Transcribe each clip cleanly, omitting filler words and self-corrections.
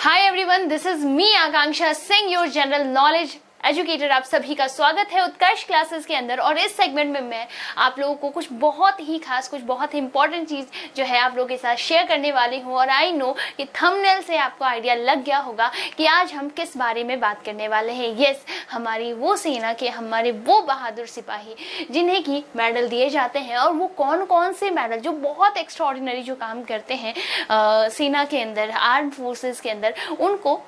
Hi everyone, this is me Akanksha Singh, your general knowledge educator. आप सभी का स्वागत है उत्कर्ष क्लासेस के अंदर। और इस सेगमेंट में मैं आप लोगों को कुछ बहुत ही खास, कुछ बहुत ही इंपॉर्टेंट चीज जो है आप लोगों के साथ शेयर करने वाली हूँ। और आई नो कि थंबनेल से आपको आइडिया लग गया होगा कि आज हम किस बारे में बात करने वाले हैं। यस, हमारी वो सेना के, हमारे वो बहादुर सिपाही जिन्हें की मेडल दिए जाते हैं। और वो कौन कौन से मेडल जो बहुत एक्स्ट्रॉर्डिनरी जो काम करते हैं सेना के अंदर, आर्म फोर्सेस के अंदर, उनको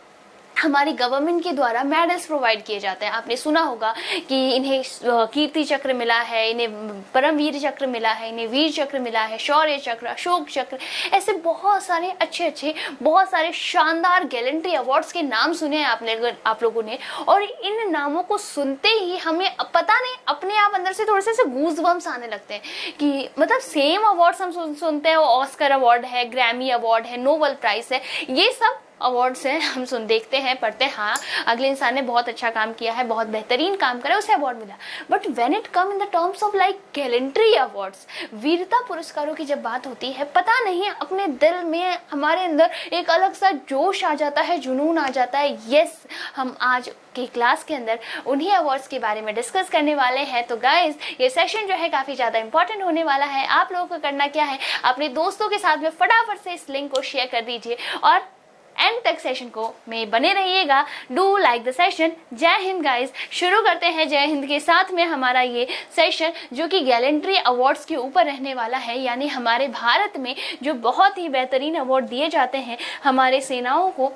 हमारी गवर्नमेंट के द्वारा मेडल्स प्रोवाइड किए जाते हैं। आपने सुना होगा कि इन्हें कीर्ति चक्र मिला है, इन्हें परमवीर चक्र मिला है, इन्हें वीर चक्र मिला है, शौर्य चक्र, अशोक चक्र, ऐसे बहुत सारे अच्छे बहुत सारे शानदार गैलेंट्री अवार्ड्स के नाम सुने हैं आप लोगों ने। और इन नामों को सुनते ही हमें पता नहीं अपने आप अंदर से थोड़े से गूज़बम्स आने लगते हैं कि मतलब सेम अवार्ड्स हम सुनते हैं। ऑस्कर अवार्ड है, ग्रैमी अवार्ड है, नोबेल प्राइज है, ये सब अवार्ड्स हैं, हम देखते हैं, पढ़ते हैं, हाँ अगले इंसान ने बहुत अच्छा काम किया है, बहुत बेहतरीन काम करा, उसे अवार्ड मिला। But when it come in the terms of like gallantry awards, वीरता पुरस्कारों की जब बात होती है, पता नहीं अपने दिल में, हमारे अंदर एक अलग सा जोश आ जाता है, जुनून आ जाता है। यस, हम आज के क्लास के अंदर उन्हीं अवार्ड्स के बारे में डिस्कस करने वाले हैं। तो गाइज, ये सेशन जो है काफी ज्यादा इंपॉर्टेंट होने वाला है। आप लोगों को करना क्या है, अपने दोस्तों के साथ में फटाफट से इस लिंक को शेयर कर दीजिए और एंड तक सेशन को में बने रहिएगा। Do like the session. जय हिंद गाइस। शुरू करते हैं जय हिंद के साथ में हमारा ये सेशन, जो कि गैलेंट्री अवार्ड्स के ऊपर रहने वाला है। यानी हमारे भारत में जो बहुत ही बेहतरीन अवार्ड दिए जाते हैं हमारे सेनाओं को,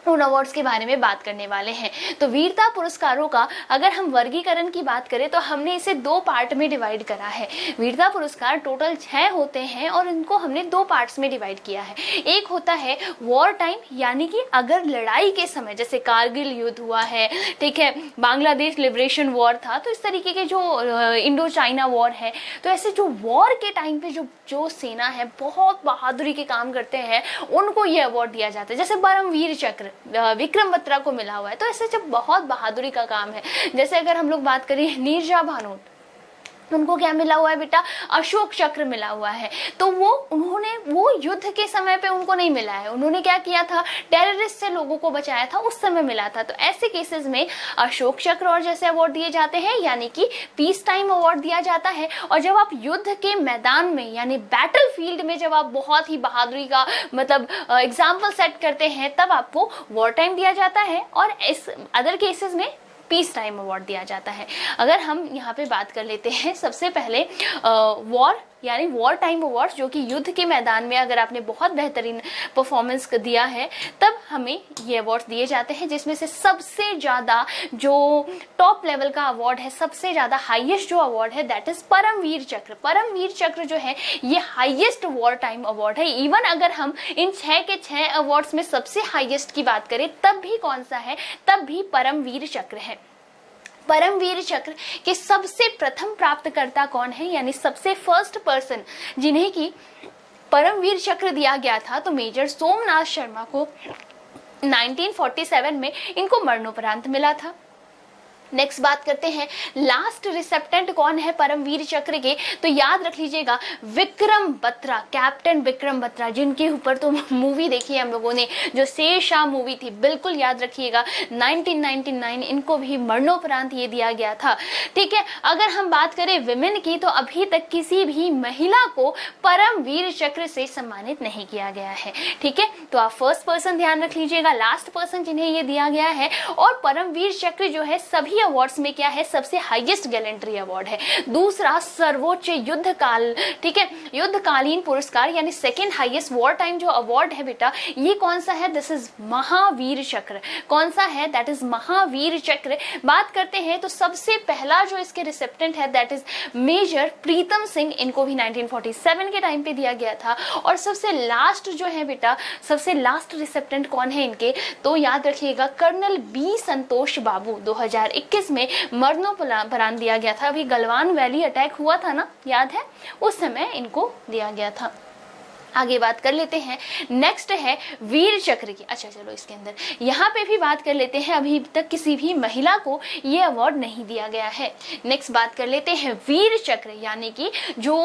उन अवार्ड्स के बारे में बात करने वाले हैं। तो वीरता पुरस्कारों का अगर हम वर्गीकरण की बात करें तो हमने इसे 2 पार्ट में डिवाइड करा है। वीरता पुरस्कार टोटल 6 होते हैं और इनको हमने 2 पार्ट्स में डिवाइड किया है। एक होता है वॉर टाइम, यानी कि अगर लड़ाई के समय, जैसे कारगिल युद्ध हुआ है, ठीक है, बांग्लादेश लिबरेशन वॉर था, तो इस तरीके के जो इंडो चाइना वॉर है, तो ऐसे जो वॉर के टाइम पे जो सेना है बहुत बहादुरी के काम करते हैं, उनको ये अवार्ड दिया जाता है। जैसे परमवीर चक्र विक्रम बत्रा को मिला हुआ है। तो ऐसे जब बहुत बहादुरी का काम है, जैसे अगर हम लोग बात करें नीरजा भानोट, उनको क्या मिला हुआ है बेटा, अशोक चक्र मिला हुआ है। तो वो युद्ध के समय पे उनको नहीं मिला है, उन्होंने क्या किया था, टेररिस्ट से लोगों को बचाया था, उस समय मिला था। तो ऐसे केसेस में अशोक चक्र और जैसे अवार्ड दिए जाते हैं, यानी कि पीस टाइम अवार्ड दिया जाता है। और जब आप युद्ध के मैदान में, यानी बैटल फील्ड में जब आप बहुत ही बहादुरी का मतलब एग्जाम्पल सेट करते हैं, तब आपको वॉर टाइम दिया जाता है। और इस अदर केसेस में पीस टाइम अवार्ड दिया जाता है। अगर हम यहाँ पे बात कर लेते हैं सबसे पहले वॉर यानी वॉर टाइम अवार्ड, जो कि युद्ध के मैदान में अगर आपने बहुत बेहतरीन परफॉर्मेंस दिया है तब हमें ये अवार्ड दिए जाते हैं। जिसमें से सबसे ज्यादा जो टॉप लेवल का अवार्ड है, सबसे ज्यादा हाईएस्ट जो अवार्ड है, दैट इज परमवीर चक्र। परमवीर चक्र जो है ये हाईएस्ट वॉर टाइम अवार्ड है। इवन अगर हम इन 6 के 6 अवार्ड्स में सबसे हाईएस्ट की बात करें, तब भी कौन सा है, तब भी परमवीर चक्र है। परमवीर चक्र के सबसे प्रथम प्राप्तकर्ता कौन है, यानी सबसे फर्स्ट पर्सन जिन्हें की परमवीर चक्र दिया गया था, तो मेजर सोमनाथ शर्मा को 1947 में इनको मरणोपरांत मिला था। नेक्स्ट बात करते हैं लास्ट रिसेप्टेंट कौन है परमवीर चक्र के, तो याद रख लीजिएगा विक्रम बत्रा, कैप्टन विक्रम बत्रा, जिनके ऊपर तो मूवी देखी है हम लोगों ने, जो शेरशाह मूवी थी, बिल्कुल याद रखिएगा। 1999 इनको भी मरणोपरांत ये दिया गया था। ठीक है, अगर हम बात करें विमेन की, तो अभी तक किसी भी महिला को परमवीर चक्र से सम्मानित नहीं किया गया है। ठीक है, तो आप फर्स्ट पर्सन ध्यान रख लीजिएगा, लास्ट पर्सन जिन्हें ये दिया गया है। और परमवीर चक्र जो है सभी अवार्ड्स में क्या है, सबसे हाईएस्ट गैलेंट्री अवार्ड है। दूसरा सर्वोच्च युद्ध काल, ठीक है, युद्धकालीन पुरस्कार, यानी सेकंड हाईएस्ट वॉर टाइम जो अवार्ड है बेटा, ये कौन सा है, दिस इज महावीर चक्र। कौन सा है, दैट इज महावीर चक्र। बात करते हैं तो सबसे पहला जो इसके रिसेप्टेंट है, that is major Pritam Singh, इनको भी 1947 के टाइम पे दिया गया था। और सबसे लास्ट जो है बेटा, सबसे लास्ट रिसेप्टेंट कौन है इनके, तो याद रखिएगा कर्नल बी संतोष बाबू, 2021 में मरणोपरांत दिया गया था। अभी गलवान वैली अटैक हुआ था ना, याद है, उस समय इनको दिया गया था। आगे बात कर लेते हैं, नेक्स्ट है वीर चक्र की। अच्छा चलो इसके अंदर यहाँ पे भी बात कर लेते हैं, अभी तक किसी भी महिला को ये अवार्ड नहीं दिया गया है। नेक्स्ट बात कर लेते हैं वीर चक्र, यानी कि जो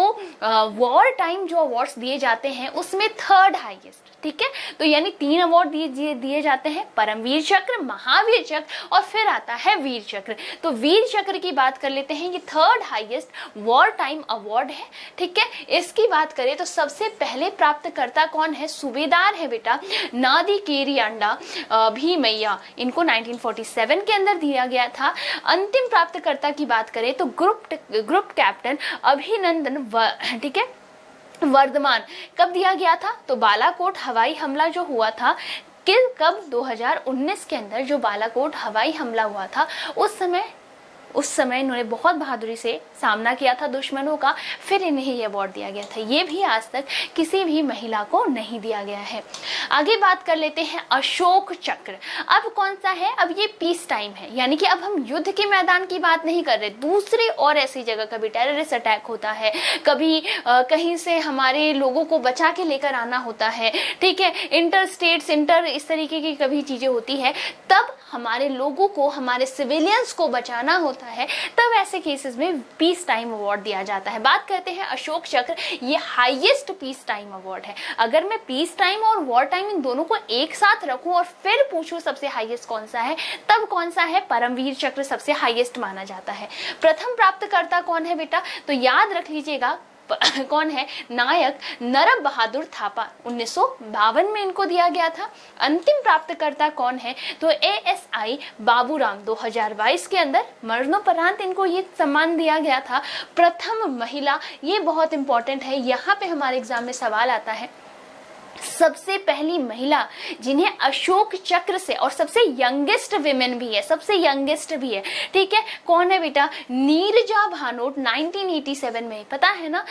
वॉर टाइम जो अवार्ड्स दिए जाते हैं उसमें थर्ड हाईएस्ट, ठीक है। तो यानी 3 अवार्ड दिए जाते हैं, परमवीर चक्र, महावीर चक्र और फिर आता है वीर चक्र। तो वीर चक्र की बात कर लेते हैं, ये third highest war time award है, ठीक है। इसकी बात करें तो सबसे पहले प्राप्तकर्ता कौन है, सूबेदार है बेटा नादी केरी अंडा भीमैया, इनको 1947 के अंदर दिया गया था। अंतिम प्राप्तकर्ता की बात करें तो ग्रुप कैप्टन अभिनंदन, ठीक है, वर्धमान, कब दिया गया था, तो बालाकोट हवाई हमला जो हुआ था कब 2019 के अंदर जो बालाकोट हवाई हमला हुआ था उस समय इन्होंने बहुत बहादुरी से सामना किया था दुश्मनों का, फिर इन्हें ये अवार्ड दिया गया था। ये भी आज तक किसी भी महिला को नहीं दिया गया है। आगे बात कर लेते हैं अशोक चक्र। अब कौन सा है, अब ये पीस टाइम है, यानी कि अब हम युद्ध के मैदान की बात नहीं कर रहे, दूसरी और ऐसी जगह कभी टेररिस्ट अटैक होता है, कभी कहीं से हमारे लोगों को बचा के लेकर आना होता है, ठीक है, इंटर स्टेट्स इस तरीके की कभी चीजें होती है, तब हमारे लोगों को, हमारे सिविलियंस को बचाना होता है, तब ऐसे केसेस में पीस टाइम अवार्ड दिया जाता है। बात करते हैं अशोक चक्र, ये हाईएस्ट पीस टाइम अवार्ड है। अगर मैं पीस टाइम और वॉर टाइम इन दोनों को एक साथ रखूं और फिर पूछूं सबसे हाईएस्ट कौन सा है, तब कौन सा है, परमवीर चक्र सबसे हाईएस्ट माना जाता है। प्रथम प्राप्तकर्ता कौन है बेटा, तो याद रख लीजिएगा कौन है, नायक नरब बहादुर थापा, 1952 में इनको दिया गया था। अंतिम प्राप्तकर्ता कौन है, तो ASI बाबूराम, 2022 के अंदर मरणोपरांत इनको ये सम्मान दिया गया था। प्रथम महिला, ये बहुत इंपॉर्टेंट है, यहाँ पे हमारे एग्जाम में सवाल आता है, सबसे पहली महिला जिन्हें अशोक चक्र से, और सबसे यंगेस्ट विमेन भी है, सबसे यंगेस्ट भी है, ठीक है, कौन है बेटा, नीरजा भानोट, 1987 में, पता है ना,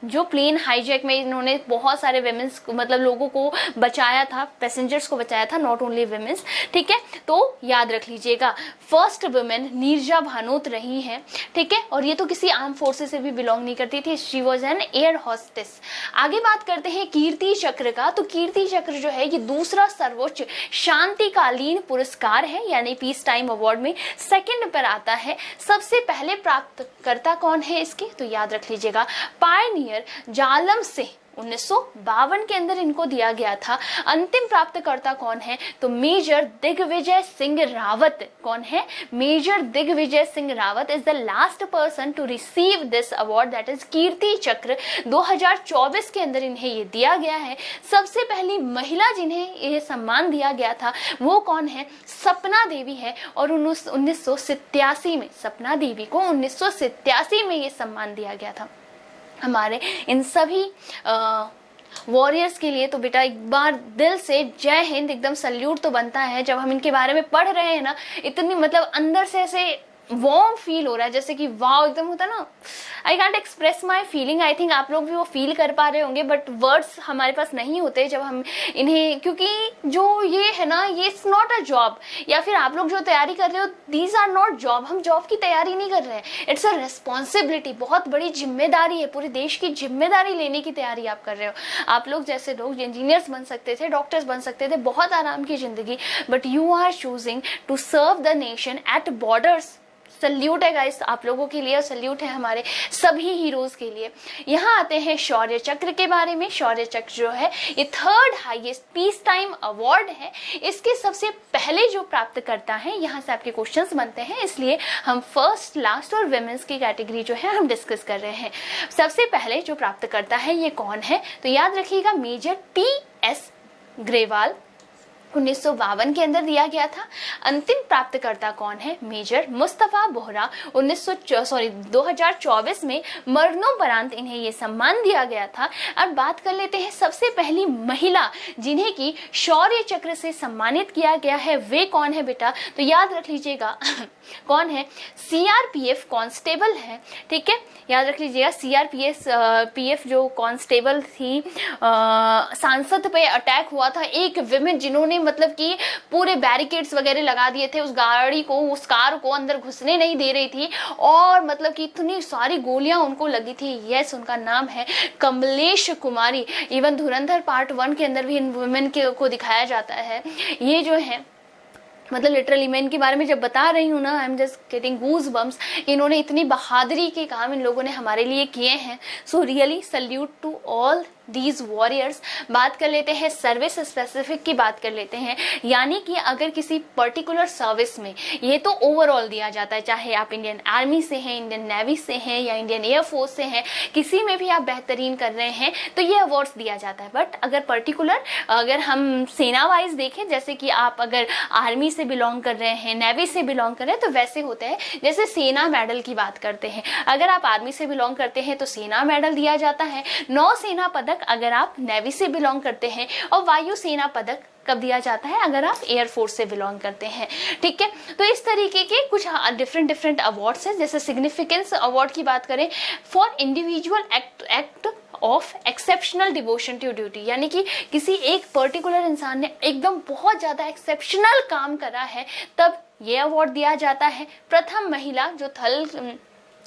जो प्लेन हाईजैक में इन्होंने बहुत सारे विमेन्स मतलब लोगों को बचाया था, पैसेंजर्स को बचाया था, नॉट ओनली विमेन्स, ठीक है। तो याद रख लीजिएगा फर्स्ट वुमेन नीरजा भानोट रही है, ठीक है, और ये तो किसी आर्म फोर्सेस से भी बिलोंग नहीं करती थी, she was an air hostess. आगे बात करते हैं कीर्ति चक्र का। तो कीर्ति चक्र जो है ये दूसरा सर्वोच्च शांतिकालीन पुरस्कार है, यानी पीस टाइम अवार्ड में सेकंड पर आता है। सबसे पहले प्राप्तकर्ता कौन है इसके, तो याद रख लीजिएगा पायनियर जालम सिंह, 1952 के अंदर इनको दिया गया था। अंतिम प्राप्तकर्ता कौन है, तो मेजर दिग्विजय सिंह रावत, कौन है, major Digvijay Singh Rawat is the last person to receive this award, that is Kirti Chakra. 2024 के अंदर इन्हें ये दिया गया है। सबसे पहली महिला जिन्हें यह सम्मान दिया गया था वो कौन है, सपना देवी है, और 1987 में सपना देवी को 1987 में ये सम्मान दिया गया था। हमारे इन सभी वॉरियर्स के लिए तो बेटा एक बार दिल से जय हिंद, एकदम सल्यूट तो बनता है। जब हम इनके बारे में पढ़ रहे हैं ना, इतनी मतलब अंदर से ऐसे वार्म फील हो रहा है, जैसे कि वाव, एकदम होता ना, I can't express my feeling. I think आप लोग भी वो फील कर पा रहे होंगे, बट वर्ड्स हमारे पास नहीं होते जब हम इन्हें, क्योंकि जो ये है ना, ये इट्स नॉट अ जॉब, या फिर आप लोग जो तैयारी कर रहे हो, दीज आर नॉट जॉब। हम जॉब की तैयारी नहीं कर रहे हैं, इट्स अ रेस्पॉन्सिबिलिटी, बहुत बड़ी जिम्मेदारी है, पूरे देश की जिम्मेदारी लेने की तैयारी आप कर रहे हो। आप लोग जैसे लोग इंजीनियर्स बन सकते थे, डॉक्टर्स बन सकते थे, बहुत आराम की जिंदगी, but you are choosing to serve the nation at borders. Salute है गाइस आप लोगों के लिए, सल्यूट है हमारे सभी हीरोज के लिए। यहाँ आते हैं शौर्य चक्र के बारे में। शौर्य चक्र जो है ये third highest peace time award है। इसके सबसे पहले जो प्राप्त करता है, यहाँ से आपके क्वेश्चंस बनते हैं, इसलिए हम फर्स्ट, लास्ट और वुमेन्स की कैटेगरी जो है हम डिस्कस कर रहे हैं। सबसे पहले जो प्राप्त करता है ये कौन है, तो याद रखिएगा मेजर TS ग्रेवाल, 1952 के अंदर दिया गया था। अंतिम प्राप्तकर्ता कौन है, मेजर मुस्तफा बोहरा, 2024 में मरणोपरांत इन्हें ये सम्मान दिया गया था। अब बात कर लेते हैं सबसे पहली महिला जिन्हें की शौर्य चक्र से सम्मानित किया गया है, वे कौन है बेटा, तो याद रख लीजिएगा कौन है? सीआरपीएफ कांस्टेबल है, ठीक है, याद रख लीजिएगा। सीआरपीएफ जो कांस्टेबल थी, सांसद पे अटैक हुआ था, एक विमेन जिन्होंने मतलब कि पूरे बैरिकेड्स वगैरह लगा दिए थे, उस गाड़ी को, उस कार को अंदर घुसने नहीं दे रही थी, और मतलब कि इतनी सारी गोलियां उनको लगी थी। यस, उनका नाम है कमलेश कुमारी। इवन धुरंधर पार्ट 1 के अंदर भी इन वुमेन को दिखाया जाता है। ये जो है मतलब लिटरली मैं इनके बारे में जब बता रही हूँ ना, I am just getting goose bumps. इन्होंने इतनी बहादुरी के काम इन लोगों ने हमारे लिए किए हैं। So really salute to all these warriors. बात कर लेते हैं सर्विस स्पेसिफिक की, बात कर लेते हैं, यानी कि अगर किसी पर्टिकुलर सर्विस में, ये तो ओवरऑल दिया जाता है, चाहे आप इंडियन आर्मी से हैं, इंडियन नेवी से हैं या इंडियन एयरफोर्स से हैं, किसी में भी आप बेहतरीन कर रहे हैं तो ये अवार्ड्स दिया जाता है। बट अगर पर्टिकुलर अगर हम सेना वाइज देखें, जैसे कि आप अगर आर्मी से बिलोंग कर रहे हैं, नेवी से बिलोंग कर रहे हैं, तो वैसे होते हैं। जैसे सेना मेडल की बात करते हैं, अगर आप आर्मी से बिलोंग करते हैं तो सेना मेडल दिया जाता है, नौसेना पदक अगर आप नेवी से बिलोंग करते हैं, और वायुसेना पदक कब दिया जाता है? अगर आप एयरफोर्स से बिलोंग करते हैं, ठीक है। तो इस तरीके के कुछ डिफरेंट अवार्ड्स हैं। जैसे सिग्निफिकेंस अवार्ड की बात करें, for individual act of exceptional devotion to duty, यानी कि किसी एक पर्टिकुलर इंसान ने एकदम बहुत ज्यादा एक्सेप्शनल काम करा है, तब ये अवार्ड दिया जाता है। प्रथम महिला जो थल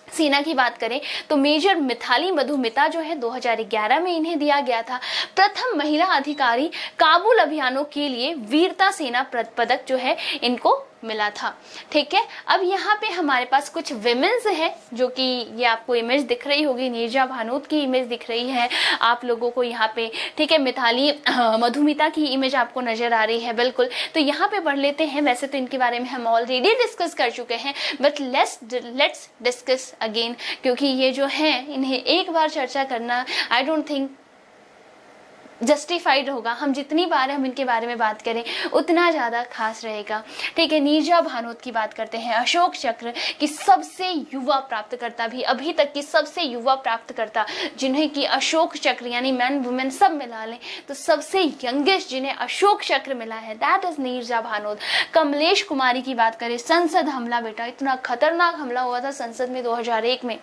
सेना की बात करें तो मेजर मिथाली मधुमिता जो है 2011 में इन्हें दिया गया था। प्रथम महिला अधिकारी काबुल अभियानों के लिए वीरता सेना पदक जो है इनको मिला था, ठीक है। अब यहाँ पे हमारे पास कुछ विमेन्स हैं, जो कि ये आपको इमेज दिख रही होगी, नीरजा भानोत की इमेज दिख रही है आप लोगों को यहाँ पे, ठीक है। मिथाली मधुमिता की इमेज आपको नजर आ रही है, बिल्कुल। तो यहाँ पे पढ़ लेते हैं। वैसे तो इनके बारे में हम ऑलरेडी डिस्कस कर चुके हैं, बट लेट्स डिस्कस अगेन, क्योंकि ये जो है इन्हें एक बार चर्चा करना आई डोंट थिंक जस्टिफाइड होगा। हम जितनी बार हम इनके बारे में बात करें उतना ज्यादा खास रहेगा, ठीक है। नीरजा भानोत की बात करते हैं, अशोक चक्र की सबसे युवा प्राप्तकर्ता, भी अभी तक की सबसे युवा प्राप्तकर्ता, जिन्हें की अशोक चक्र यानी मैन वुमेन सब मिला लें तो सबसे यंगेस्ट जिन्हें अशोक चक्र मिला है, दैट इज नीरजा भानोत। कमलेश कुमारी की बात करें, संसद हमला, बेटा इतना खतरनाक हमला हुआ था संसद में 2001 में,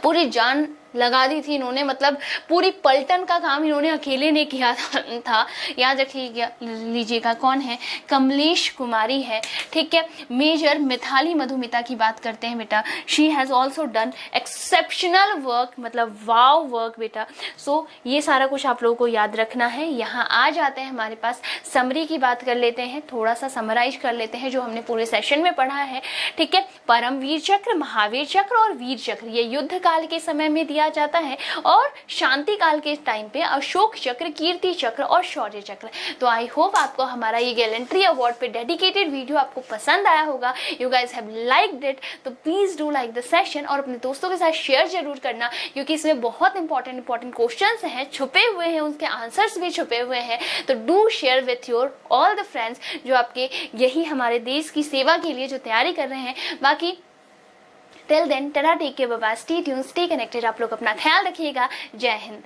पूरी जान लगा दी थी इन्होंने, मतलब पूरी पलटन का काम इन्होंने अकेले ने किया था। याद लीजिएगा कौन है? कमलेश कुमारी है, ठीक है। मेजर मिथाली मधुमिता की बात करते हैं बेटा, she has also done exceptional work, मतलब वाव वर्क बेटा। सो ये सारा कुछ आप लोगों को याद रखना है। यहाँ आ जाते हैं हमारे पास समरी की बात कर लेते हैं, थोड़ा सा समराइज कर लेते हैं जो हमने पूरे सेशन में पढ़ा है, ठीक है। परमवीर चक्र, महावीर चक्र और वीर चक्र ये युद्ध काल के समय में दिया जाता है, और शांति काल के टाइम पे अशोक चक्र, कीर्ति चक्र और शौर्य चक्र। तो आई होप आपको हमारा ये गैलेंट्री अवार्ड पे डेडिकेटेड वीडियो आपको पसंद आया होगा। You guys have liked it, तो please do like the session और अपने दोस्तों के साथ शेयर जरूर करना, क्योंकि इसमें बहुत इंपॉर्टेंट क्वेश्चंस हैं, छुपे हुए हैं, उनके आंसर्स भी छुपे हुए हैं। तो do share with your all the friends जो आपके यही हमारे देश की सेवा के लिए जो तैयारी कर रहे हैं। बाकी till then tata, take care, bye bye, stay tuned, stay connected. आप लोग अपना ख्याल रखिएगा। जय हिंद।